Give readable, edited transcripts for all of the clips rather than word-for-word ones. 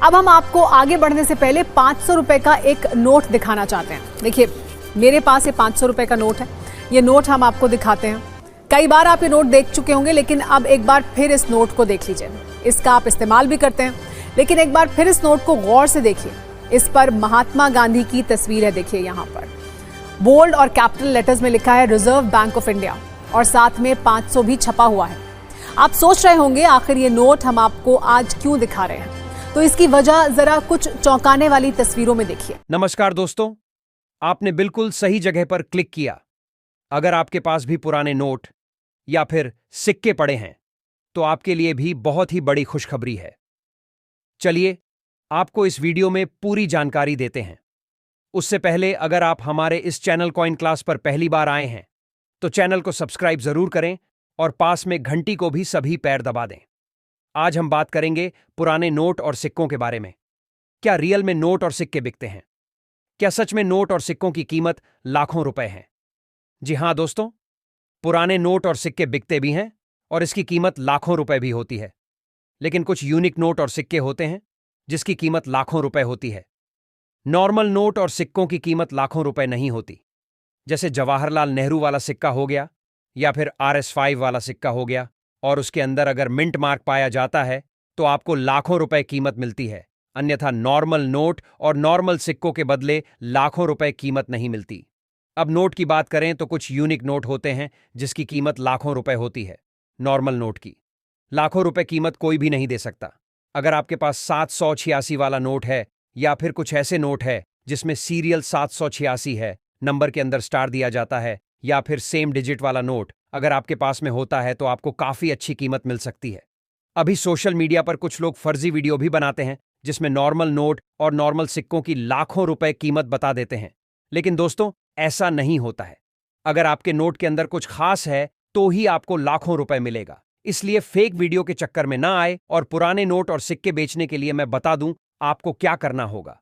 अब हम आपको आगे बढ़ने से पहले 500 रुपए का एक नोट दिखाना चाहते हैं। देखिए, मेरे पास ये 500 रुपए का नोट है। ये नोट हम आपको दिखाते हैं। कई बार आप ये नोट देख चुके होंगे, लेकिन अब एक बार फिर इस नोट को देख लीजिए। इसका आप इस्तेमाल भी करते हैं, लेकिन एक बार फिर इस नोट को गौर से देखिए। इस पर महात्मा गांधी की तस्वीर है। देखिए, यहाँ पर बोल्ड और कैपिटल लेटर्स में लिखा है रिजर्व बैंक ऑफ इंडिया, और साथ में 500 भी छपा हुआ है। आप सोच रहे होंगे आखिर ये नोट हम आपको आज क्यों दिखा रहे हैं, तो इसकी वजह जरा कुछ चौंकाने वाली तस्वीरों में देखिए। नमस्कार दोस्तों, आपने बिल्कुल सही जगह पर क्लिक किया। अगर आपके पास भी पुराने नोट या फिर सिक्के पड़े हैं तो आपके लिए भी बहुत ही बड़ी खुशखबरी है। चलिए आपको इस वीडियो में पूरी जानकारी देते हैं। उससे पहले अगर आप हमारे इस चैनल कॉइन क्लास पर पहली बार आए हैं तो चैनल को सब्सक्राइब जरूर करें और पास में घंटी को भी सभी पैर दबा दें। आज हम बात करेंगे पुराने नोट और सिक्कों के बारे में। क्या रियल में नोट और सिक्के बिकते हैं? क्या सच में नोट और सिक्कों की कीमत लाखों रुपए है? जी हां दोस्तों, पुराने नोट और सिक्के बिकते भी हैं और इसकी कीमत लाखों रुपए भी होती है। लेकिन कुछ यूनिक नोट और सिक्के होते हैं जिसकी कीमत लाखों रुपए होती है। नॉर्मल नोट और सिक्कों की कीमत लाखों रुपए नहीं होती। जैसे जवाहरलाल नेहरू वाला सिक्का हो गया या फिर RS5 वाला सिक्का हो गया, और उसके अंदर अगर मिंट मार्क पाया जाता है तो आपको लाखों रुपए कीमत मिलती है। अन्यथा नॉर्मल नोट और नॉर्मल सिक्कों के बदले लाखों रुपए कीमत नहीं मिलती। अब नोट की बात करें तो कुछ यूनिक नोट होते हैं जिसकी कीमत लाखों रुपए होती है। नॉर्मल नोट की लाखों रुपए कीमत कोई भी नहीं दे सकता। अगर आपके पास 786 वाला नोट है या फिर कुछ ऐसे नोट है जिसमें सीरियल 786 है, नंबर के अंदर स्टार दिया जाता है, या फिर सेम डिजिट वाला नोट अगर आपके पास में होता है तो आपको काफी अच्छी कीमत मिल सकती है। अभी सोशल मीडिया पर कुछ लोग फर्जी वीडियो भी बनाते हैं जिसमें नॉर्मल नोट और नॉर्मल सिक्कों की लाखों रुपए कीमत बता देते हैं। लेकिन दोस्तों, ऐसा नहीं होता है। अगर आपके नोट के अंदर कुछ खास है तो ही आपको लाखों रुपए मिलेगा। इसलिए फेक वीडियो के चक्कर में ना आए और पुराने नोट और सिक्के बेचने के लिए मैं बता दूं आपको क्या करना होगा।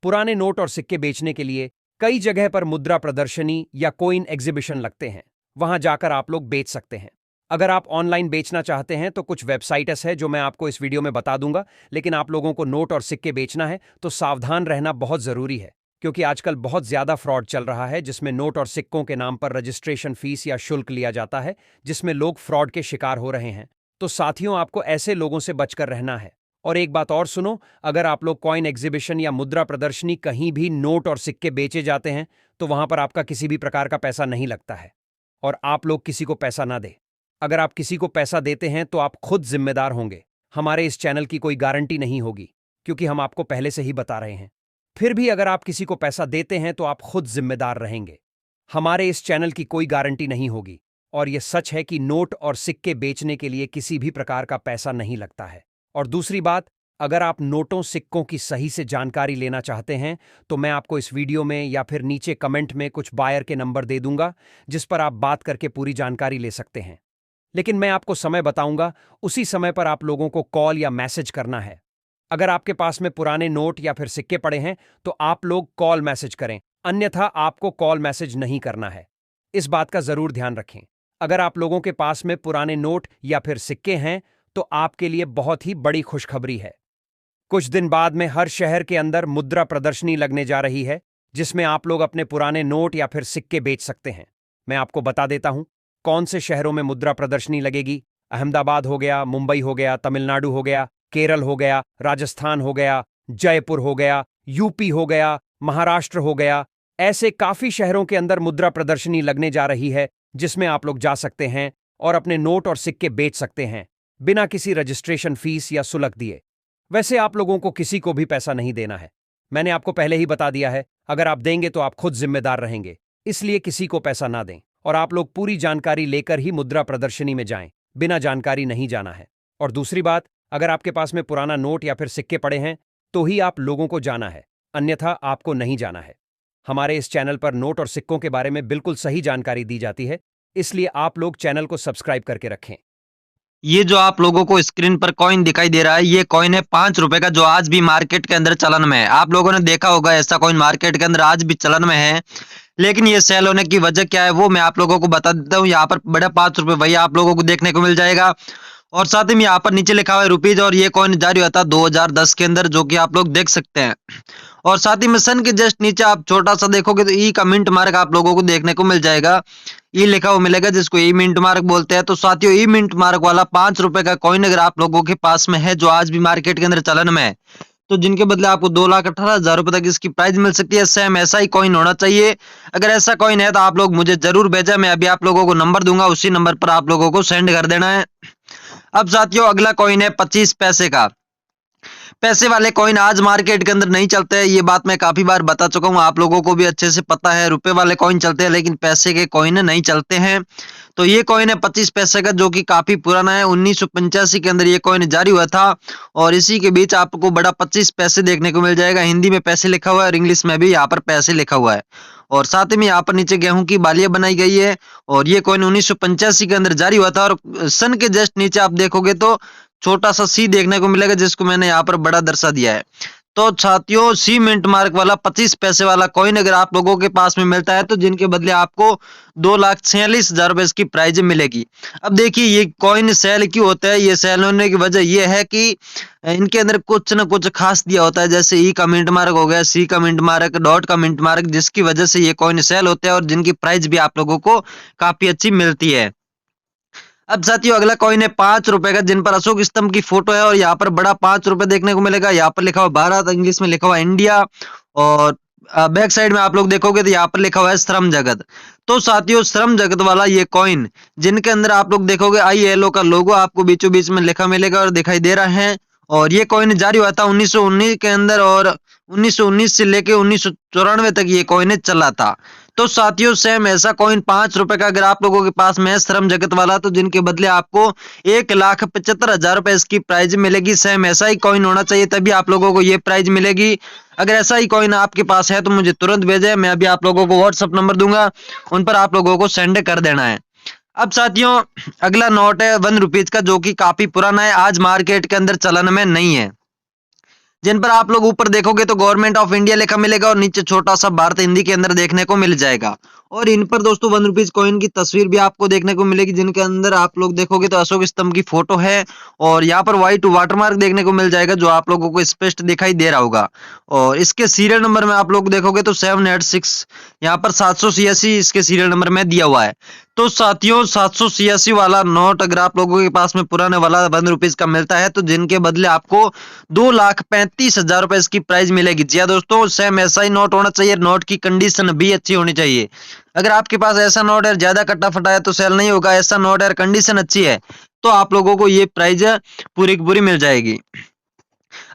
पुराने नोट और सिक्के बेचने के लिए कई जगह पर मुद्रा प्रदर्शनी या कोइन एग्जीबिशन लगते हैं। वहां जाकर आप लोग बेच सकते हैं। अगर आप ऑनलाइन बेचना चाहते हैं तो कुछ वेबसाइट्स है जो मैं आपको इस वीडियो में बता दूंगा। लेकिन आप लोगों को नोट और सिक्के बेचना है तो सावधान रहना बहुत जरूरी है, क्योंकि आजकल बहुत ज्यादा फ्रॉड चल रहा है जिसमें नोट और सिक्कों के नाम पर रजिस्ट्रेशन फीस या शुल्क लिया जाता है, जिसमें लोग फ्रॉड के शिकार हो रहे हैं। तो साथियों, आपको ऐसे लोगों से बचकर रहना है। और एक बात और सुनो, अगर आप लोग कॉइन एग्जीबिशन या मुद्रा प्रदर्शनी कहीं भी नोट और सिक्के बेचे जाते हैं तो वहां पर आपका किसी भी प्रकार का पैसा नहीं लगता है, और आप लोग किसी को पैसा ना दें। अगर आप किसी को पैसा देते हैं तो आप खुद जिम्मेदार होंगे। हमारे इस चैनल की कोई गारंटी नहीं होगी, क्योंकि हम आपको पहले से ही बता रहे हैं। फिर भी अगर आप किसी को पैसा देते हैं तो आप खुद जिम्मेदार रहेंगे। हमारे इस चैनल की कोई गारंटी नहीं होगी, और यह सच है कि नोट और सिक्के बेचने के लिए किसी भी प्रकार का पैसा नहीं लगता है। और दूसरी बात, अगर आप नोटों सिक्कों की सही से जानकारी लेना चाहते हैं तो मैं आपको इस वीडियो में या फिर नीचे कमेंट में कुछ बायर के नंबर दे दूंगा जिस पर आप बात करके पूरी जानकारी ले सकते हैं। लेकिन मैं आपको समय बताऊंगा, उसी समय पर आप लोगों को कॉल या मैसेज करना है। अगर आपके पास में पुराने नोट या फिर सिक्के पड़े हैं तो आप लोग कॉल मैसेज करें, अन्यथा आपको कॉल मैसेज नहीं करना है। इस बात का जरूर ध्यान रखें। अगर आप लोगों के पास में पुराने नोट या फिर सिक्के हैं तो आपके लिए बहुत ही बड़ी खुशखबरी है। कुछ दिन बाद में हर शहर के अंदर मुद्रा प्रदर्शनी लगने जा रही है, जिसमें आप लोग अपने पुराने नोट या फिर सिक्के बेच सकते हैं। मैं आपको बता देता हूं कौन से शहरों में मुद्रा प्रदर्शनी लगेगी। अहमदाबाद हो गया, मुंबई हो गया, तमिलनाडु हो गया, केरल हो गया, राजस्थान हो गया, जयपुर हो गया, यूपी हो गया, महाराष्ट्र हो गया। ऐसे काफी शहरों के अंदर मुद्रा प्रदर्शनी लगने जा रही है, जिसमें आप लोग जा सकते हैं और अपने नोट और सिक्के बेच सकते हैं बिना किसी रजिस्ट्रेशन फीस या शुल्क दिए। वैसे आप लोगों को किसी को भी पैसा नहीं देना है। मैंने आपको पहले ही बता दिया है, अगर आप देंगे तो आप खुद जिम्मेदार रहेंगे। इसलिए किसी को पैसा ना दें, और आप लोग पूरी जानकारी लेकर ही मुद्रा प्रदर्शनी में जाएं। बिना जानकारी नहीं जाना है। और दूसरी बात, अगर आपके पास में पुराना नोट या फिर सिक्के पड़े हैं तो ही आप लोगों को जाना है, अन्यथा आपको नहीं जाना है। हमारे इस चैनल पर नोट और सिक्कों के बारे में बिल्कुल सही जानकारी दी जाती है, इसलिए आप लोग चैनल को सब्सक्राइब करके रखें। ये जो आप लोगों को स्क्रीन पर कॉइन दिखाई दे रहा है, ये कॉइन है 5 रुपए का, जो आज भी मार्केट के अंदर चलन में है। आप लोगों ने देखा होगा ऐसा कॉइन मार्केट के अंदर आज भी चलन में है। लेकिन ये सेल होने की वजह क्या है वो मैं आप लोगों को बता देता हूँ। यहाँ पर बड़ा 5 रुपए वही आप लोगों को देखने को मिल जाएगा, और साथ ही में यहाँ पर नीचे लिखा हुआ है रुपीज और ये कॉइन जारी हुआ था 2010 के अंदर, जो कि आप लोग देख सकते हैं। और साथ ही में सन के जस्ट नीचे आप छोटा सा देखोगे तो ई का मिंट मार्क आप लोगों को देखने को मिल जाएगा। ई लिखा हुआ मिलेगा जिसको ई मिंट मार्क बोलते हैं। तो साथियों ई मिंट मार्क वाला 5 रुपए का कॉइन अगर आप लोगों के पास में है, जो आज भी मार्केट के अंदर चलन में है, तो जिनके बदले आपको 2,18,000 रुपए तक इसकी प्राइस मिल सकती है। सेम ऐसा ही कॉइन होना चाहिए। अगर ऐसा कॉइन है तो आप लोग मुझे जरूर भेजा, मैं अभी आप लोगों को नंबर दूंगा, उसी नंबर पर आप लोगों को सेंड कर देना है। अब साथियों अगला कॉइन है 25 पैसे का। पैसे वाले कॉइन आज मार्केट के अंदर नहीं चलते हैं, ये बात मैं काफी बार बता चुका हूँ, आप लोगों को भी अच्छे से पता है। रुपए वाले कॉइन चलते हैं लेकिन पैसे के कॉइन नहीं चलते हैं। तो ये कॉइन है 25 पैसे का, जो कि काफी पुराना है। 1985 के अंदर ये कॉइन जारी हुआ था और इसी के बीच आपको बड़ा 25 पैसे देखने को मिल जाएगा। हिंदी में पैसे लिखा हुआ है और इंग्लिश में भी यहाँ पर पैसे लिखा हुआ है। और साथ ही में यहाँ पर नीचे गेहूं की बालियां बनाई गई है। और ये कॉइन 1985 के अंदर जारी हुआ था। और सन के जस्ट नीचे आप देखोगे तो छोटा सा सी देखने को मिलेगा, जिसको मैंने यहाँ पर बड़ा दर्शा दिया है। तो साथियों सी मिंट मार्क वाला 25 पैसे वाला कॉइन अगर आप लोगों के पास में मिलता है, तो जिनके बदले आपको 2,46,000 रुपए इसकी प्राइज मिलेगी। अब देखिए ये कॉइन सेल क्यों होता है, ये सेल होने की वजह यह है कि इनके अंदर कुछ न कुछ खास दिया होता है, जैसे ई का मिंट मार्क हो गया, सी का मिंट मार्क, डॉट का मिंट मार्क, जिसकी वजह से ये कॉइन सेल होते हैं और जिनकी प्राइस भी आप लोगों को काफी अच्छी मिलती है। अब साथियों अगला कॉइन है 5 रुपए का, जिन पर अशोक स्तंभ की फोटो है और यहाँ पर बड़ा 5 रुपए देखने को मिलेगा। यहाँ पर लिखा हुआ भारत, इंग्लिश में लिखा हुआ इंडिया, और बैक साइड में आप लोग देखोगे तो यहाँ पर लिखा हुआ है श्रम जगत। तो साथियों श्रम जगत वाला ये कॉइन, जिनके अंदर आप लोग देखोगे ILO का लोगो आपको बीचों बीच में लिखा मिलेगा और दिखाई दे रहा है। और ये कॉइन जारी हुआ था 1919 के अंदर और 1919 से लेके 1994 तक ये कॉइन चला था। तो साथियों सेम ऐसा कॉइन 5 रुपए का अगर आप लोगों के पास में है श्रम जगत वाला, तो जिनके बदले आपको 1,75,000 रुपए इसकी प्राइज मिलेगी। सेम ऐसा ही कॉइन होना चाहिए, तभी आप लोगों को ये प्राइज मिलेगी। अगर ऐसा ही कॉइन आपके पास है तो मुझे तुरंत भेजें, मैं अभी आप लोगों को व्हाट्सएप नंबर दूंगा, उन पर आप लोगों को सेंड कर देना है। अब साथियों अगला नोट है 1 रुपीज का, जो कि काफी पुराना है, आज मार्केट के अंदर चलन में नहीं है। जिन पर आप लोग ऊपर देखोगे तो गवर्नमेंट ऑफ इंडिया लिखा मिलेगा और नीचे छोटा सा भारत हिंदी के अंदर देखने को मिल जाएगा। और इन पर दोस्तों 1 रुपीज कॉइन की तस्वीर भी आपको देखने को मिलेगी, जिनके अंदर आप लोग देखोगे तो अशोक स्तंभ की फोटो है और यहाँ पर व्हाइट वाटरमार्क देखने को मिल जाएगा, जो आप लोगों को स्पष्ट दिखाई दे रहा होगा। और इसके सीरियल नंबर में आप लोग देखोगे तो 786, यहाँ पर 786 इसके सीरियल नंबर में दिया हुआ है। तो साथियों 786 वाला नोट अगर आप लोगों के पास में पुराने वाला 1 रुपीज का मिलता है, तो जिनके बदले आपको 2,35,000 रुपए इसकी प्राइस मिलेगी। जी हाँ दोस्तों सेम ऐसा ही नोट होना चाहिए, नोट की कंडीशन भी अच्छी होनी चाहिए। अगर आपके पास ऐसा नोट है ज्यादा कट्टा फटा है तो सेल नहीं होगा, ऐसा नोट है कंडीशन अच्छी है तो आप लोगों को ये प्राइस पूरी की पूरी मिल जाएगी।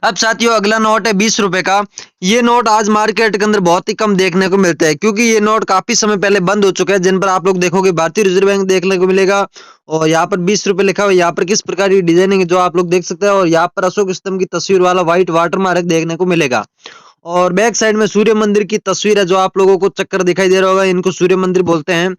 अब साथियों अगला नोट है 20 रुपए का। ये नोट आज मार्केट के अंदर बहुत ही कम देखने को मिलता है, क्योंकि ये नोट काफी समय पहले बंद हो चुका है। जिन पर आप लोग देखोगे भारतीय रिजर्व बैंक देखने को मिलेगा और यहाँ पर 20 रुपए लिखा हुआ है। यहाँ पर किस प्रकार की डिजाइनिंग है जो आप लोग देख सकते हैं, और यहाँ पर अशोक स्तंभ की तस्वीर वाला व्हाइट वाटरमार्क देखने को मिलेगा। और बैक साइड में सूर्य मंदिर की तस्वीर है, जो आप लोगों को चक्कर दिखाई दे रहा होगा, इनको सूर्य मंदिर बोलते हैं।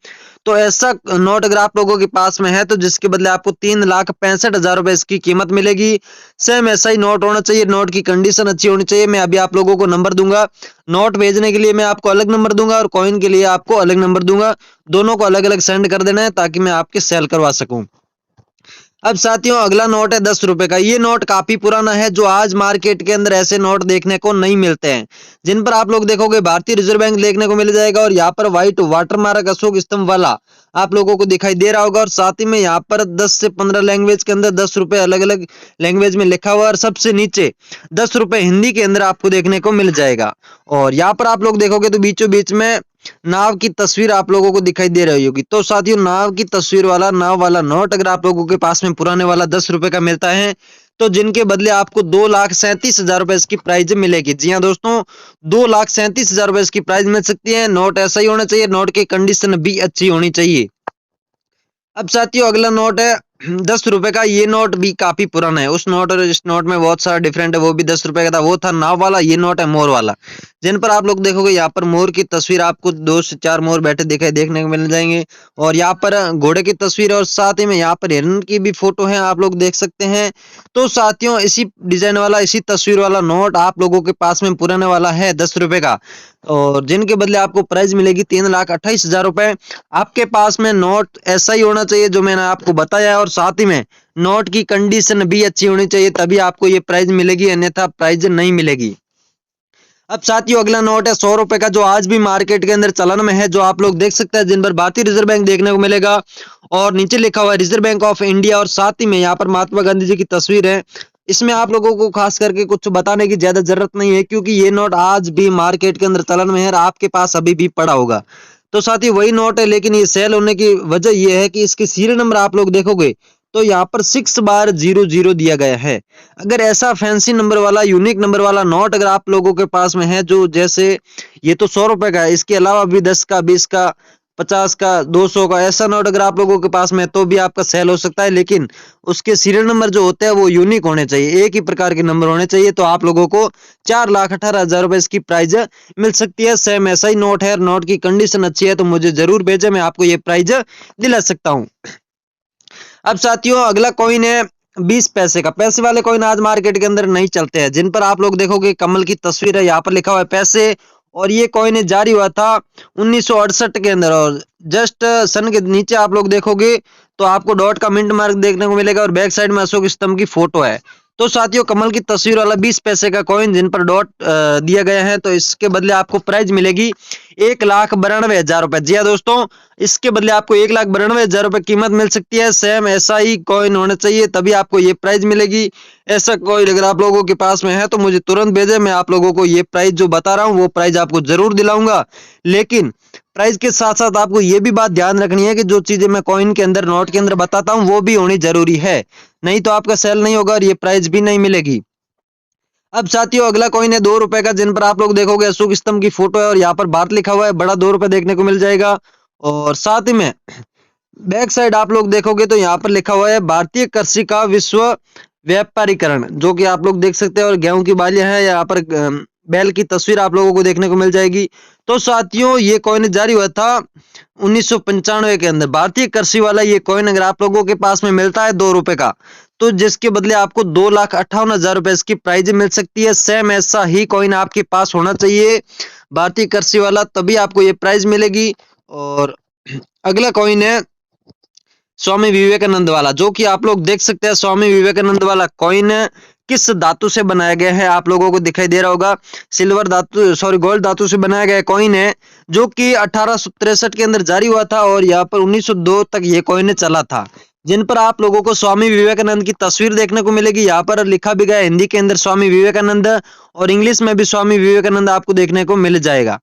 तो ऐसा नोट अगर आप लोगों के पास में है, तो जिसके बदले आपको 3,65,000 रुपए इसकी कीमत मिलेगी। सेम ऐसा ही नोट होना चाहिए, नोट की कंडीशन अच्छी होनी चाहिए। मैं अभी आप लोगों को नंबर दूंगा, नोट भेजने के लिए मैं आपको अलग नंबर दूंगा और कॉइन के लिए आपको अलग नंबर दूंगा, दोनों को अलग अलग सेंड कर देना है ताकि मैं आपके सेल करवा सकूं। अब साथियों अगला नोट है 10 रुपए का। ये नोट काफी पुराना है, जो आज मार्केट के अंदर ऐसे नोट देखने को नहीं मिलते हैं। जिन पर आप लोग देखोगे भारतीय रिजर्व बैंक देखने को मिल जाएगा और यहाँ पर व्हाइट वाटरमार्क अशोक स्तंभ वाला आप लोगों को दिखाई दे रहा होगा। और साथ ही में यहाँ पर 10 से 15 लैंग्वेज के अंदर 10 रुपए अलग अलग लैंग्वेज में लिखा हुआ, और सबसे नीचे 10 रुपए हिंदी के अंदर आपको देखने को मिल जाएगा। और यहाँ पर आप लोग देखोगे तो बीचों बीच में नाव की तस्वीर आप लोगों को दिखाई दे रही होगी। तो साथियों नाव की तस्वीर वाला नाव वाला नोट अगर आप लोगों के पास में पुराने वाला 10 रुपए का मिलता है, तो जिनके बदले आपको 2,37,000 रुपए इसकी प्राइज मिलेगी। जी हाँ दोस्तों 2,37,000 रुपए इसकी प्राइज मिल सकती है। नोट ऐसा ही होना चाहिए, नोट की कंडीशन भी अच्छी होनी चाहिए। अब साथियों अगला नोट है 10 रुपए का। ये नोट भी काफी पुराना है, उस नोट और इस नोट में बहुत सारा डिफरेंट है। वो भी 10 रुपए का था, वो था नाव वाला, ये नोट है मोर वाला। जिन पर आप लोग देखोगे यहाँ पर मोर की तस्वीर, आपको 2 से 4 मोर बैठे देखने को मिल जाएंगे। और यहाँ पर घोड़े की तस्वीर और साथ ही में यहाँ पर हिरन की भी फोटो है, आप लोग देख सकते हैं। तो साथियों इसी डिजाइन वाला इसी तस्वीर वाला नोट आप लोगों के पास में पुराने वाला है 10 रुपए का, और जिनके बदले आपको प्राइस मिलेगी 3,28,000 रुपए। आपके पास में नोट ऐसा ही होना चाहिए जो मैंने आपको बताया। और साथ ही में नोट की कंडीशन भी अच्छी होनी चाहिए, तभी आपको ये प्राइज मिलेगी, अन्यथा प्राइज नहीं मिलेगी। अब साथियों अगला नोट है 100 रुपए का, जो आज भी मार्केट के अंदर चलन में है, जो आप लोग देख सकते हैं जिन पर भारतीय रिजर्व बैंक देखने को मिलेगा और नीचे लिखा हुआ है रिजर्व बैंक ऑफ इंडिया और साथ ही में यहाँ पर महात्मा गांधी जी की तस्वीर है। इसमें आप लोगों को खास करके कुछ बताने की ज्यादा जरूरत नहीं है, क्योंकि ये नोट आज भी मार्केट के अंदर चलन में है और आपके पास अभी भी पड़ा होगा। तो साथियों वही नोट है, लेकिन ये सेल होने की वजह यह है कि इसके सीरियल नंबर आप लोग देखोगे तो यहाँ पर 6/00 दिया गया है। अगर ऐसा फैंसी नंबर वाला यूनिक नंबर वाला नोट अगर आप लोगों के पास में है, जो जैसे ये तो 100 रुपए का है, इसके अलावा भी 10 का 20 का 50 का 200 का ऐसा नोट अगर आप लोगों के पास में है तो भी आपका सेल हो सकता है, लेकिन उसके सीरियल नंबर जो होते हैं वो यूनिक होने चाहिए, एक ही प्रकार के नंबर होने चाहिए। तो आप लोगों को 4,18,000 रुपए इसकी प्राइज मिल सकती है। सेम ऐसा ही नोट है, नोट की कंडीशन अच्छी है तो मुझे जरूर भेजें, मैं आपको ये प्राइज दिला सकता हूँ। अब साथियों अगला कॉइन है 20 पैसे का। पैसे वाले कॉइन आज मार्केट के अंदर नहीं चलते हैं, जिन पर आप लोग देखोगे कमल की तस्वीर है, यहाँ पर लिखा हुआ है पैसे, और ये कॉइन जारी हुआ था 1968 के अंदर, और जस्ट सन के नीचे आप लोग देखोगे तो आपको डॉट का मिंट मार्क देखने को मिलेगा और बैक साइड में अशोक स्तंभ की फोटो है। तो साथियों कमल की तस्वीर वाला 20 पैसे का कॉइन जिन पर डॉट दिया गया है, तो इसके बदले आपको प्राइज मिलेगी 1,92,000 रुपए। जी हाँ दोस्तों, इसके बदले आपको 1,92,000 रुपए कीमत मिल सकती है। सेम ऐसा ही कॉइन होना चाहिए तभी आपको ये प्राइज मिलेगी। ऐसा कॉइन अगर आप लोगों के पास में है तो मुझे तुरंत भेजें, मैं आप लोगों को ये प्राइज जो बता रहा हूँ वो प्राइज आपको जरूर दिलाऊंगा। लेकिन प्राइस के साथ साथ आपको ये भी बात ध्यान रखनी है कि जो चीजें मैं कॉइन के अंदर नोट के अंदर बताता हूँ वो भी होनी जरूरी है, नहीं तो आपका सेल नहीं होगा और ये प्राइस भी नहीं मिलेगी। अब साथियों अगला कॉइन है 2 रुपए का, जिन पर आप लोग देखोगे अशोक स्तंभ की फोटो है और यहाँ पर भारत लिखा हुआ है, बड़ा 2 रुपए देखने को मिल जाएगा। और साथ ही में बैक साइड आप लोग देखोगे तो यहाँ पर लिखा हुआ है भारतीय कृषि का विश्व व्यापारीकरण, जो कि आप लोग देख सकते हैं, और गेहूं की बालियां है, यहाँ पर बैल की तस्वीर आप लोगों को देखने को मिल जाएगी। तो साथियों ये कॉइन जारी हुआ था 1995 के अंदर। भारतीय कृषि वाला ये कॉइन अगर आप लोगों के पास में मिलता है 2 रुपए का, तो जिसके बदले आपको 2,58,000 रुपए इसकी प्राइज मिल सकती है। सेम ऐसा ही कॉइन आपके पास होना चाहिए भारतीय कृषि वाला, तभी आपको ये प्राइज मिलेगी। और अगला कॉइन है स्वामी विवेकानंद वाला, जो कि आप लोग देख सकते हैं। स्वामी विवेकानंद वाला कॉइन किस धातु से बनाया गया है आप लोगों को दिखाई दे रहा होगा, सिल्वर धातु गोल्ड धातु से बनाया गया कॉइन है, जो कि 1863 के अंदर जारी हुआ था और यहाँ पर 1902 तक ये कॉइन चला था। जिन पर आप लोगों को स्वामी विवेकानंद की तस्वीर देखने को मिलेगी, यहाँ पर लिखा भी गया हिंदी के अंदर स्वामी विवेकानंद और इंग्लिश में भी स्वामी विवेकानंद आपको देखने को मिल जाएगा।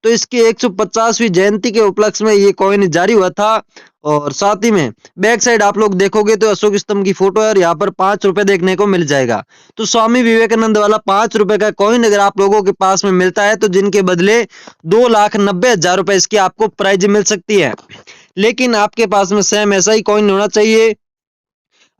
तो इसकी 150वीं जयंती के उपलक्ष्य में ये कॉइन जारी हुआ था। और साथ ही में बैक साइड आप लोग देखोगे तो अशोक स्तंभ की फोटो है और यहाँ पर 5 रुपए देखने को मिल जाएगा। तो स्वामी विवेकानंद वाला 5 रुपए का कॉइन अगर आप लोगों के पास में मिलता है तो जिनके बदले 2,90,000 रुपए इसकी आपको प्राइज मिल सकती है, लेकिन आपके पास में सेम ऐसा ही कॉइन होना चाहिए।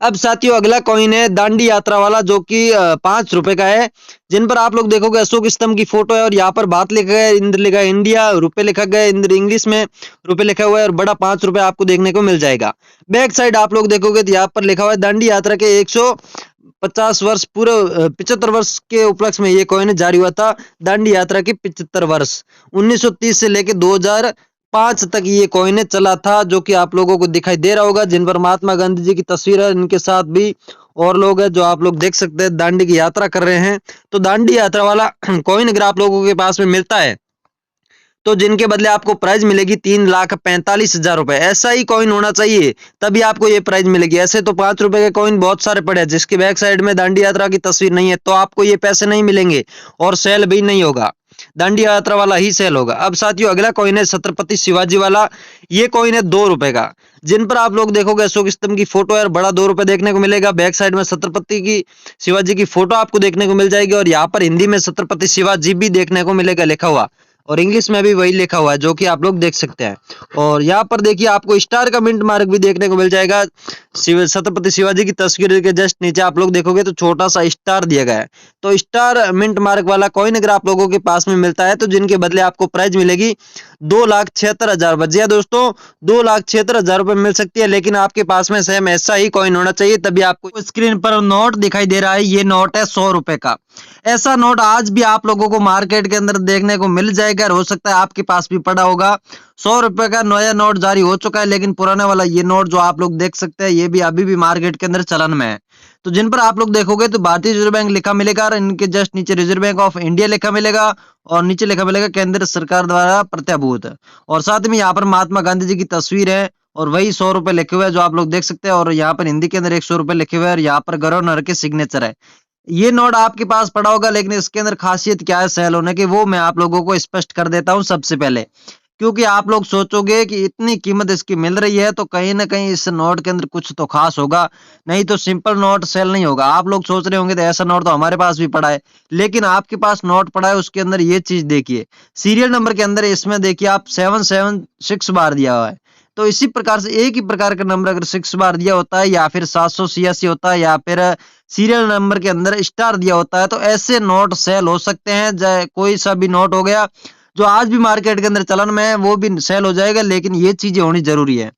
अब साथियों अगला कॉइन है दांडी यात्रा वाला, जो कि 5 रुपए का है, जिन पर आप लोग देखोगे अशोक स्तंभ की फोटो है और यहाँ पर बात लिखा गया है, इंद्र लिखा है, इंडिया रुपए लिखा गया है, इंद्र इंग्लिश में रुपए लिखा हुआ है और बड़ा 5 रुपए आपको देखने को मिल जाएगा। बैक साइड आप लोग देखोगे तो यहाँ पर लिखा हुआ है दांडी यात्रा के 150 वर्ष पूरे 75 वर्ष के उपलक्ष्य में ये कॉइन जारी हुआ था। दांडी यात्रा के 75 वर्ष 1930 से लेके 2005 तक ये कॉइन चला था, जो कि आप लोगों को दिखाई दे रहा होगा, जिन पर महात्मा गांधी जी की तस्वीर है, इनके साथ भी और लोग हैं जो आप लोग देख सकते हैं दांडी की यात्रा कर रहे हैं। तो दांडी यात्रा वाला कॉइन अगर आप लोगों के पास में मिलता है तो जिनके बदले आपको प्राइज मिलेगी 3,45,000 रुपए। ऐसा ही कॉइन होना चाहिए तभी आपको ये प्राइज मिलेगी। ऐसे तो 5 रुपए के कॉइन बहुत सारे पड़े हैं जिसकी बैक साइड में दांडी यात्रा की तस्वीर नहीं है, तो आपको ये पैसे नहीं मिलेंगे और सेल भी नहीं होगा, दांडी यात्रा वाला ही सेल होगा। अब साथियों अगला कॉइन है छत्रपति शिवाजी वाला। ये कॉइन है 2 रुपए का, जिन पर आप लोग देखोगे अशोक स्तंभ की फोटो है, बड़ा 2 रुपए देखने को मिलेगा। बैक साइड में छत्रपति की शिवाजी की फोटो आपको देखने को मिल जाएगी और यहाँ पर हिंदी में छत्रपति शिवाजी भी देखने को मिलेगा लिखा हुआ, और इंग्लिश में भी वही लिखा हुआ है जो कि आप लोग देख सकते हैं। और यहाँ पर देखिए आपको स्टार का मिंट मार्क भी देखने को मिल जाएगा। छत्रपति शिवाजी की तस्वीर के जस्ट नीचे आप लोग देखोगे तो छोटा सा स्टार दिया गया है। तो स्टार मिंट मार्क वाला कॉइन अगर आप लोगों के पास में मिलता है तो जिनके बदले आपको प्राइज मिलेगी 2,76,000 बचिया दोस्तों, 2,76,000 रुपए मिल सकती है। लेकिन आपके पास में सेम ऐसा ही कॉइन होना चाहिए तभी आपको। स्क्रीन पर नोट दिखाई दे रहा है, ये नोट है 100 रुपए का। ऐसा नोट आज भी आप लोगों को मार्केट के अंदर देखने को मिल जाएगा। जाएगा, हो सकता है आपके पास भी पड़ा होगा। 100 रुपए का नया नोट जारी हो चुका है, लेकिन पुराने वाला ये नोट जो आप लोग देख सकते हैं, ये भी अभी भी मार्केट के अंदर चलन में है। तो जिन पर आप लोग देखोगे तो भारतीय रिजर्व बैंक लिखा मिलेगा और इनके जस्ट नीचे रिजर्व बैंक ऑफ इंडिया लिखा मिलेगा और नीचे लिखा मिलेगा केंद्र सरकार द्वारा प्रत्याभूत। और साथ में यहाँ पर महात्मा गांधी जी की तस्वीर है और वही 100 रुपए लिखे हुए हैं जो आप लोग देख सकते हैं, और यहाँ पर हिंदी के अंदर 100 रुपए लिखे हुए हैं और यहाँ पर गवर्नर के सिग्नेचर है। ये नोट आपके पास पड़ा होगा, लेकिन इसके अंदर खासियत क्या है सेल होने की, वो मैं आप लोगों को स्पष्ट कर देता हूं सबसे पहले। क्योंकि आप लोग सोचोगे कि इतनी कीमत इसकी मिल रही है तो कहीं ना कहीं इस नोट के अंदर कुछ तो खास होगा, नहीं तो सिंपल नोट सेल नहीं होगा। आप लोग सोच रहे होंगे तो ऐसा नोट तो हमारे पास भी पड़ा है, लेकिन आपके पास नोट पड़ा है उसके अंदर ये चीज देखिए, सीरियल नंबर के अंदर इसमें देखिए आप 776 बार दिया हुआ है। तो इसी प्रकार से एक ही प्रकार का नंबर अगर 6 बार दिया होता है या फिर 786 होता है या फिर सीरियल नंबर के अंदर स्टार दिया होता है, तो ऐसे नोट सेल हो सकते हैं। कोई सा भी नोट हो गया जो आज भी मार्केट के अंदर चलन में है वो भी सेल हो जाएगा, लेकिन ये चीजें होनी जरूरी है।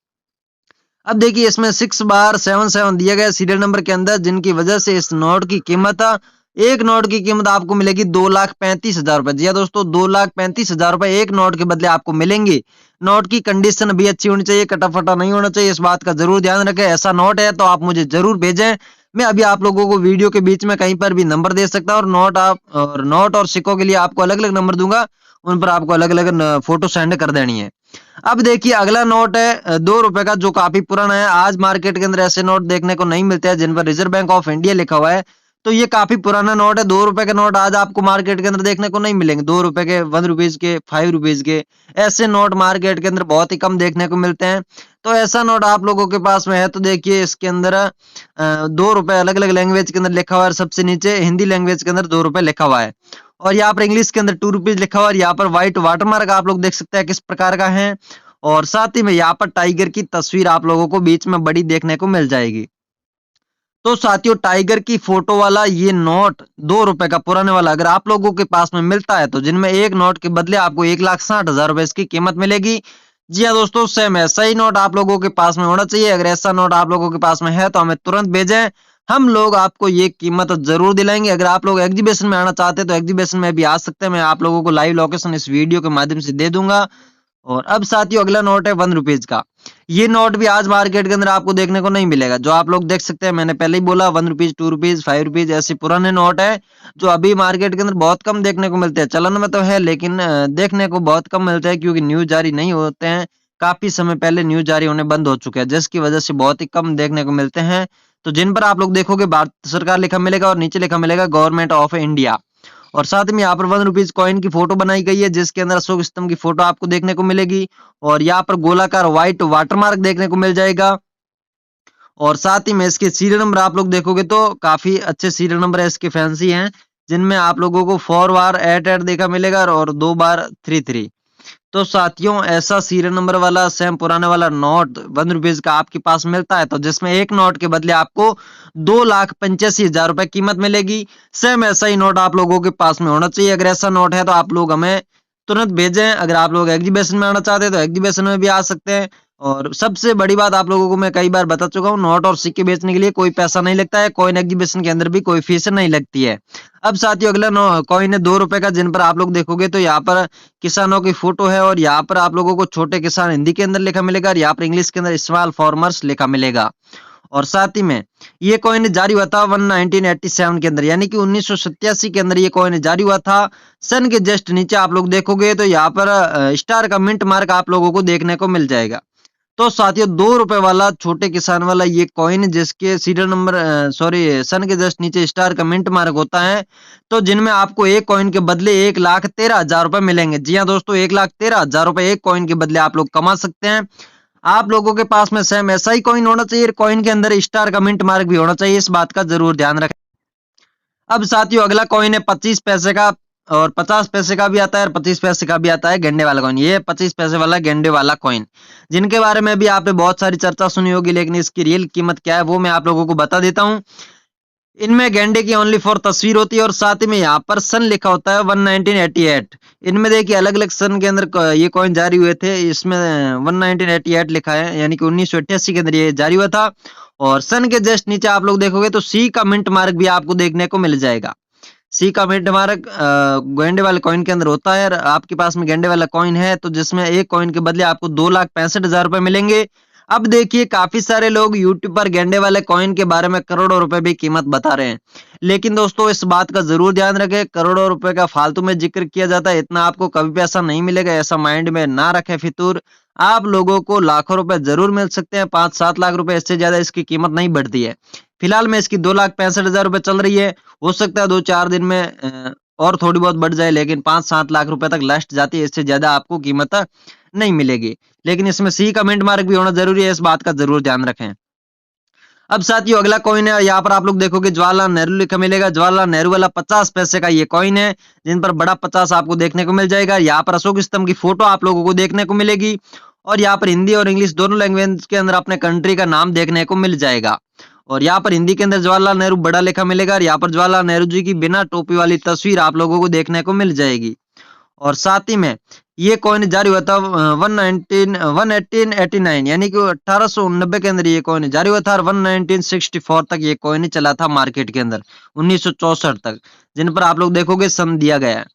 अब देखिए इसमें 6 बार 77 दिया गया सीरियल नंबर के अंदर, जिनकी वजह से इस नोट की कीमत, एक नोट की कीमत आपको मिलेगी 2,35,000 रुपए। जी हाँ दोस्तों, 2,35,000 रुपए एक नोट के बदले आपको मिलेंगे। नोट की कंडीशन भी अच्छी होनी चाहिए, कटा फटा नहीं होना चाहिए, इस बात का जरूर ध्यान रखें। ऐसा नोट है तो आप मुझे जरूर भेजें, मैं अभी आप लोगों को वीडियो के बीच में कहीं पर भी नंबर दे सकता हूँ, और नोट और सिक्कों के लिए आपको अलग अलग नंबर दूंगा, उन पर आपको अलग अलग फोटो सेंड कर देनी है। अब देखिए अगला नोट है 2 रुपए का, जो काफी पुराना है। आज मार्केट के अंदर ऐसे नोट देखने को नहीं मिलते हैं जिन पर रिजर्व बैंक ऑफ इंडिया लिखा हुआ है, तो ये काफी पुराना नोट है। 2 रुपए के नोट आज आपको मार्केट के अंदर देखने को नहीं मिलेंगे। 2 रुपए के, 1 रुपीज के, 5 रुपीज के, ऐसे नोट मार्केट के अंदर बहुत ही कम देखने को मिलते हैं। तो ऐसा नोट आप लोगों के पास में है तो देखिए इसके अंदर 2 रुपए अलग अलग लैंग्वेज के अंदर लिखा हुआ है। सबसे नीचे हिंदी लैंग्वेज के अंदर 2 रुपए लिखा हुआ है और यहाँ पर इंग्लिश के अंदर 2 रुपीज लिखा हुआ है। यहाँ पर व्हाइट वाटरमार्क आप लोग देख सकते हैं किस प्रकार का है, और साथ ही में यहाँ पर टाइगर की तस्वीर आप लोगों को बीच में बड़ी देखने को मिल जाएगी। तो साथियों, टाइगर की फोटो वाला ये नोट 2 रुपए का पुराने वाला अगर आप लोगों के पास में मिलता है, तो जिनमें एक नोट के बदले आपको 1,60,000 रुपए इसकी कीमत मिलेगी। जी हाँ दोस्तों, सेम ऐसा ही नोट आप लोगों के पास में होना चाहिए। अगर ऐसा नोट आप लोगों के पास में है तो हमें तुरंत भेजें, हम लोग आपको ये कीमत जरूर दिलाएंगे। अगर आप लोग एग्जीबिशन में आना चाहते हैं तो एग्जीबिशन में भी आ सकते हैं, मैं आप लोगों को लाइव लोकेशन इस वीडियो के माध्यम से दे दूंगा। और अब साथियों अगला नोट है 1 रुपीज का। ये नोट भी आज मार्केट के अंदर आपको देखने को नहीं मिलेगा। जो आप लोग देख सकते हैं, मैंने पहले ही बोला 1 रुपीज, 2 रुपीज, 5 रुपीज ऐसे पुराने नोट है जो अभी मार्केट के अंदर बहुत कम देखने को मिलते हैं। चलन में तो है लेकिन देखने को बहुत कम मिलते हैं, क्योंकि न्यूज जारी नहीं होते हैं। काफी समय पहले न्यूज जारी होने बंद हो चुके हैं, जिसकी वजह से बहुत ही कम देखने को मिलते हैं। तो जिन पर आप लोग देखोगे भारत सरकार लिखा मिलेगा और नीचे लिखा मिलेगा गवर्नमेंट ऑफ इंडिया, और साथ में यहाँ पर 1 रुपीज कॉइन की फोटो बनाई गई है, जिसके अंदर अशोक स्तंभ की फोटो आपको देखने को मिलेगी और यहाँ पर गोलाकार व्हाइट वाटरमार्क देखने को मिल जाएगा। और साथ ही में इसके सीरियल नंबर आप लोग देखोगे तो काफी अच्छे सीरियल नंबर है, इसके फैंसी हैं, जिनमें आप लोगों को 4 बार 8 देखा मिलेगा और 2 बार 3। तो साथियों, ऐसा सीरियल नंबर वाला सेम पुराने वाला नोट 1 रुपीज का आपके पास मिलता है, तो जिसमें एक नोट के बदले आपको 2,85,000 रुपए कीमत मिलेगी। सेम ऐसा ही नोट आप लोगों के पास में होना चाहिए। अगर ऐसा नोट है तो आप लोग हमें तुरंत भेजें। अगर आप लोग एग्जीबिशन में आना चाहते हैं तो एग्जीबिशन में भी आ सकते हैं। और सबसे बड़ी बात आप लोगों को मैं कई बार बता चुका हूँ, नोट और सिक्के बेचने के लिए कोई पैसा नहीं लगता है। कॉइन एग्जीबिशन के अंदर भी कोई फीस नहीं लगती है। अब साथियों अगला कॉइन है 2 रुपए का, जिन पर आप लोग देखोगे तो यहाँ पर किसानों की फोटो है और यहाँ पर आप लोगों को छोटे किसान हिंदी के अंदर लिखा मिलेगा और यहाँ पर इंग्लिश के अंदर स्मॉल फार्मर्स लिखा मिलेगा। और साथ ही में ये कॉइन जारी हुआ था 1987 के अंदर, यानी कि 1987 के अंदर ये कॉइन जारी हुआ था। सन के जस्ट नीचे आप लोग देखोगे तो यहाँ पर स्टार का मिंट मार्क आप लोगों को देखने को मिल जाएगा। तो साथियों 2 रुपए वाला छोटे किसान वाला ये कॉइन, जिसके सीरियल नंबर सन के जस्ट नीचे स्टार का मिंट मार्क होता है, तो जिनमें आपको एक कॉइन के बदले 1,13,000 रुपए मिलेंगे। जी हाँ दोस्तों, 1,13,000 रुपए एक कॉइन के बदले आप लोग कमा सकते हैं। आप लोगों के पास में सेम ऐसा ही कॉइन होना चाहिए, कॉइन के अंदर स्टार का मिंट मार्क भी होना चाहिए, इस बात का जरूर ध्यान रखें। अब साथियों अगला कॉइन है 25 पैसे का, और 50 पैसे का भी आता है और 25 पैसे का भी आता है गेंडे वाला कॉइन। ये 25 पैसे वाला गेंडे वाला कॉइन, जिनके बारे में भी आपने बहुत सारी चर्चा सुनी होगी, लेकिन इसकी रियल कीमत क्या है वो मैं आप लोगों को बता देता हूँ। इनमें गेंडे की ओनली 4 तस्वीर होती है और साथ ही में यहाँ पर सन लिखा होता है 1988। इनमें देखिए अलग अलग सन के अंदर ये कॉइन जारी हुए थे। इसमें 1988 लिखा है, यानी कि 1988 के अंदर ये जारी हुआ था। और सन के जस्ट नीचे आप लोग देखोगे तो सी का मिंट मार्क भी आपको देखने को मिल जाएगा। सी कमेंट मार्क गेंडे वाले कॉइन के अंदर होता है। आपके पास में गेंडे वाला कॉइन है तो जिसमें एक कॉइन के बदले आपको 2,65,000 रुपए मिलेंगे। अब देखिए काफी सारे लोग यूट्यूब पर गेंडे वाले कॉइन के बारे में करोड़ों रुपए भी कीमत बता रहे हैं, लेकिन दोस्तों इस बात का जरूर ध्यान रखें, करोड़ों रुपए का फालतू में जिक्र किया जाता है, इतना आपको कभी भी ऐसा नहीं मिलेगा, ऐसा माइंड में ना रखें फितूर। आप लोगों को लाखों रुपए जरूर मिल सकते हैं, 5-7 लाख रुपए, इससे ज्यादा इसकी कीमत नहीं बढ़ती है। फिलहाल में इसकी 2,65,000 रुपए चल रही है, हो सकता है 2-4 दिन में और थोड़ी बहुत बढ़ जाए, लेकिन 5-7 लाख रुपए तक लास्ट जाती है, इससे ज्यादा आपको कीमत नहीं मिलेगी। लेकिन इसमें सी कमेंट मार्क भी होना जरूरी है, इस बात का जरूर ध्यान रखें। अब साथियों अगला कॉइन है, यहाँ पर आप लोग देखोगे जवाहरलाल नेहरू लिखा मिलेगा। जवाहरलाल नेहरू वाला 50 पैसे का ये कॉइन है, जिन पर बड़ा 50 आपको देखने को मिल जाएगा। यहाँ पर अशोक स्तंभ की फोटो आप लोगों को देखने को मिलेगी और यहाँ पर हिंदी और इंग्लिश दोनों लैंग्वेज के अंदर अपने कंट्री का नाम देखने को मिल जाएगा। और यहाँ पर हिंदी के अंदर जवाहरलाल नेहरू बड़ा लिखा मिलेगा और यहाँ पर जवाहरलाल नेहरू जी की बिना टोपी वाली तस्वीर आप लोगों को देखने को मिल जाएगी। और साथ ही में ये कॉइन जारी हुआ था 1889 यानी कि 1889 के अंदर ये कॉइन जारी हुआ था और 1964 तक ये कॉइन चला था मार्केट के अंदर, 1964 तक, जिन पर आप लोग देखोगे सन दिया गया है।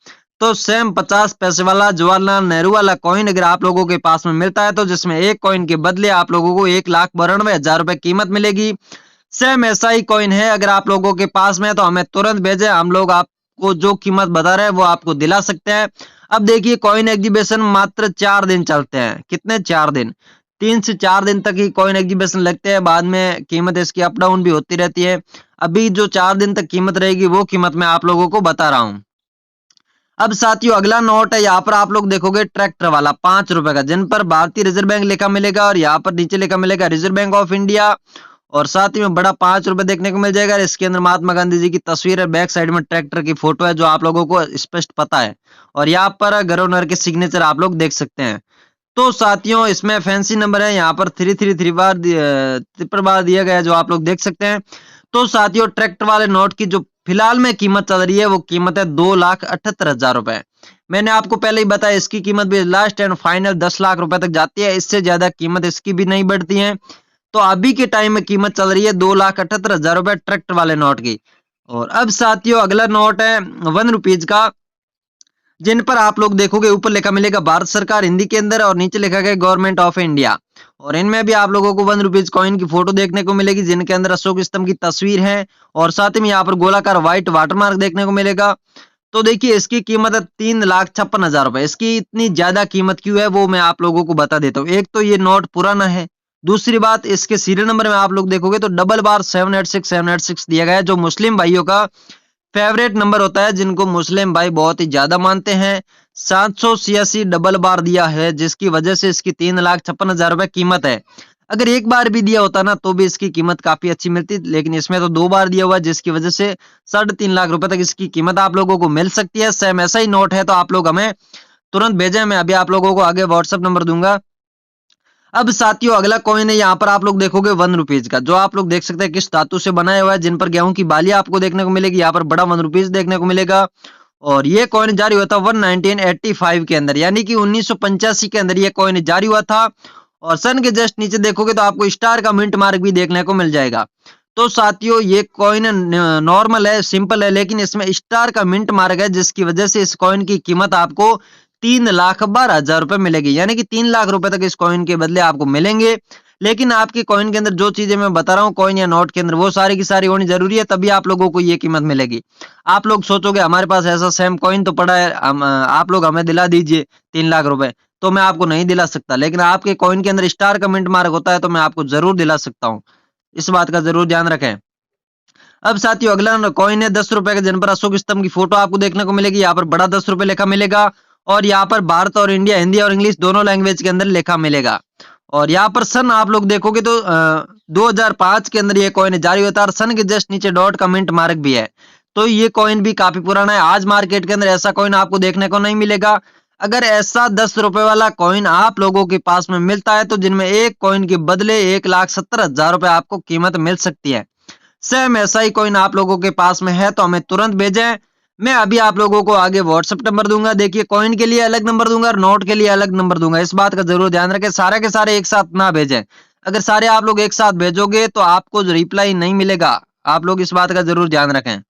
तो सेम 50 पैसे वाला जवाहरलाल नेहरू वाला कॉइन अगर आप लोगों के पास में मिलता है तो जिसमें एक कॉइन के बदले आप लोगों को 1,92,000 रुपए कीमत मिलेगी। सेम ऐसा ही कॉइन है अगर आप लोगों के पास में है तो हमें तुरंत भेजें, हम लोग आपको जो कीमत बता रहे हैं वो आपको दिला सकते हैं। अब देखिए कॉइन एग्जीबिशन मात्र 4 दिन चलते हैं, कितने 4 दिन, 3 से 4 दिन तक ही कॉइन एग्जीबिशन लगते हैं, बाद में कीमत इसकी अप डाउन भी होती रहती है। अभी जो 4 दिन तक कीमत रहेगी वो कीमत मैं आप लोगों को बता रहा हूँ। अब साथियों अगला नोट है, यहाँ पर आप लोग देखोगे ट्रैक्टर वाला 5 रुपए का, जिन पर भारतीय रिजर्व बैंक लिखा मिलेगा और यहाँ पर नीचे लिखा मिलेगा रिजर्व बैंक ऑफ इंडिया और साथ ही में बड़ा 5 रुपए देखने को मिल जाएगा। इसके अंदर महात्मा गांधी जी की तस्वीर है, बैक साइड में ट्रैक्टर की फोटो है जो आप लोगों को स्पष्ट पता है और यहाँ पर गवर्नर के सिग्नेचर आप लोग देख सकते हैं। तो साथियों इसमें फैंसी नंबर है, यहाँ पर 333 बार दिया गया है जो आप लोग देख सकते हैं। तो साथियों ट्रैक्टर वाले नोट की जो फिलहाल में कीमत चल रही है वो कीमत है 2,78,000 रुपए। मैंने आपको पहले ही बताया इसकी कीमत भी लास्ट एंड फाइनल 10 लाख रुपए तक जाती है, इससे ज्यादा कीमत इसकी भी नहीं बढ़ती है। तो अभी के टाइम में कीमत चल रही है 2,78,000 रुपए ट्रैक्टर वाले नोट की। और अब साथियों अगला नोट है 1 रुपीज का, जिन पर आप लोग देखोगे ऊपर लिखा मिलेगा भारत सरकार हिंदी के अंदर और नीचे लिखा गया गवर्नमेंट ऑफ इंडिया। और इनमें भी आप लोगों को 1 रुपीज कॉइन की फोटो देखने को मिलेगी, जिनके अंदर अशोक स्तंभ की तस्वीर है और साथ ही में यहाँ पर गोलाकार व्हाइट वाटरमार्क देखने को मिलेगा। तो देखिए इसकी कीमत है 3,56,000 रुपए। इसकी इतनी ज्यादा कीमत क्यों है वो मैं आप लोगों को बता देता हूँ। एक तो ये नोट पुराना है, दूसरी बात इसके सीरियल नंबर में आप लोग देखोगे तो डबल बार 786 दिया गया है, जो मुस्लिम भाइयों का फेवरेट नंबर होता है, जिनको मुस्लिम भाई बहुत ही ज्यादा मानते हैं। 786 डबल बार दिया है, जिसकी वजह से इसकी 3,56,000 रुपए कीमत है। अगर एक बार भी दिया होता ना तो भी इसकी कीमत काफी अच्छी मिलती, लेकिन इसमें तो 2 बार दिया हुआ है, जिसकी वजह से 3.5 लाख रुपए तक इसकी कीमत आप लोगों को मिल सकती है। सेम ऐसा ही नोट है तो आप लोग हमें तुरंत भेजें, मैं अभी आप लोगों को आगे व्हाट्सएप नंबर दूंगा। अब साथियों अगला कॉइन है, यहाँ पर आप लोग देखोगे 1 रुपीज का, जो आप लोग देख सकते हैं किस धातु से बनाया हुआ है, जिन पर गेहूं की बाली आपको देखने को मिलेगी। यहाँ पर बड़ा 1 रुपीज देखने को मिलेगा और ये कॉइन जारी हुआ था 1985 के अंदर, यानी कि 1985 के अंदर ये कॉइन जारी हुआ था। और सन के जस्ट नीचे देखोगे तो आपको स्टार का मिंट मार्क भी देखने को मिल जाएगा। तो साथियों ये कॉइन नॉर्मल है, सिंपल है, लेकिन इसमें स्टार का मिंट मार्क है, जिसकी वजह से इस कॉइन की कीमत आपको 3,12,000 रुपए मिलेगी, यानी कि 3 लाख रुपए तक इस कॉइन के बदले आपको मिलेंगे। लेकिन आपके कॉइन के अंदर जो चीजें मैं बता रहा हूँ कॉइन या नोट के अंदर, वो सारी की सारी होनी जरूरी है, तभी आप लोगों को ये कीमत मिलेगी। आप लोग सोचोगे हमारे पास ऐसा सेम कॉइन तो पड़ा है, आप लोग हमें दिला दीजिए 3 लाख रुपए, तो मैं आपको नहीं दिला सकता, लेकिन आपके कॉइन के अंदर स्टार का मिंट मार्क होता है तो मैं आपको जरूर दिला सकता हूँ, इस बात का जरूर ध्यान रखें। अब साथियों अगला कॉइन है 10 रुपए का, जिन पर अशोक स्तंभ की फोटो आपको देखने को मिलेगी। यहाँ पर बड़ा 10 रुपए लिखा मिलेगा और यहाँ पर भारत और इंडिया हिंदी और इंग्लिश दोनों लैंग्वेज के अंदर लिखा मिलेगा। और यहाँ पर सन आप लोग देखोगे तो 2005 के अंदर ये कॉइन जारी होता है और सन के जस्ट नीचे डॉट का मिंट मार्क भी है। तो ये कॉइन भी काफी पुराना है, आज मार्केट के अंदर ऐसा कॉइन आपको देखने को नहीं मिलेगा। अगर ऐसा 10 रुपए वाला कॉइन आप लोगों के पास में मिलता है तो जिनमें एक कॉइन के बदले 1,70,000 रुपए आपको कीमत मिल सकती है। सेम ऐसा ही कॉइन आप लोगों के पास में है तो हमें तुरंत भेजें, मैं अभी आप लोगों को आगे व्हाट्सएप नंबर दूंगा। देखिए कॉइन के लिए अलग नंबर दूंगा और नोट के लिए अलग नंबर दूंगा, इस बात का जरूर ध्यान रखें, सारे के सारे एक साथ ना भेजें। अगर सारे आप लोग एक साथ भेजोगे तो आपको रिप्लाई नहीं मिलेगा, आप लोग इस बात का जरूर ध्यान रखें।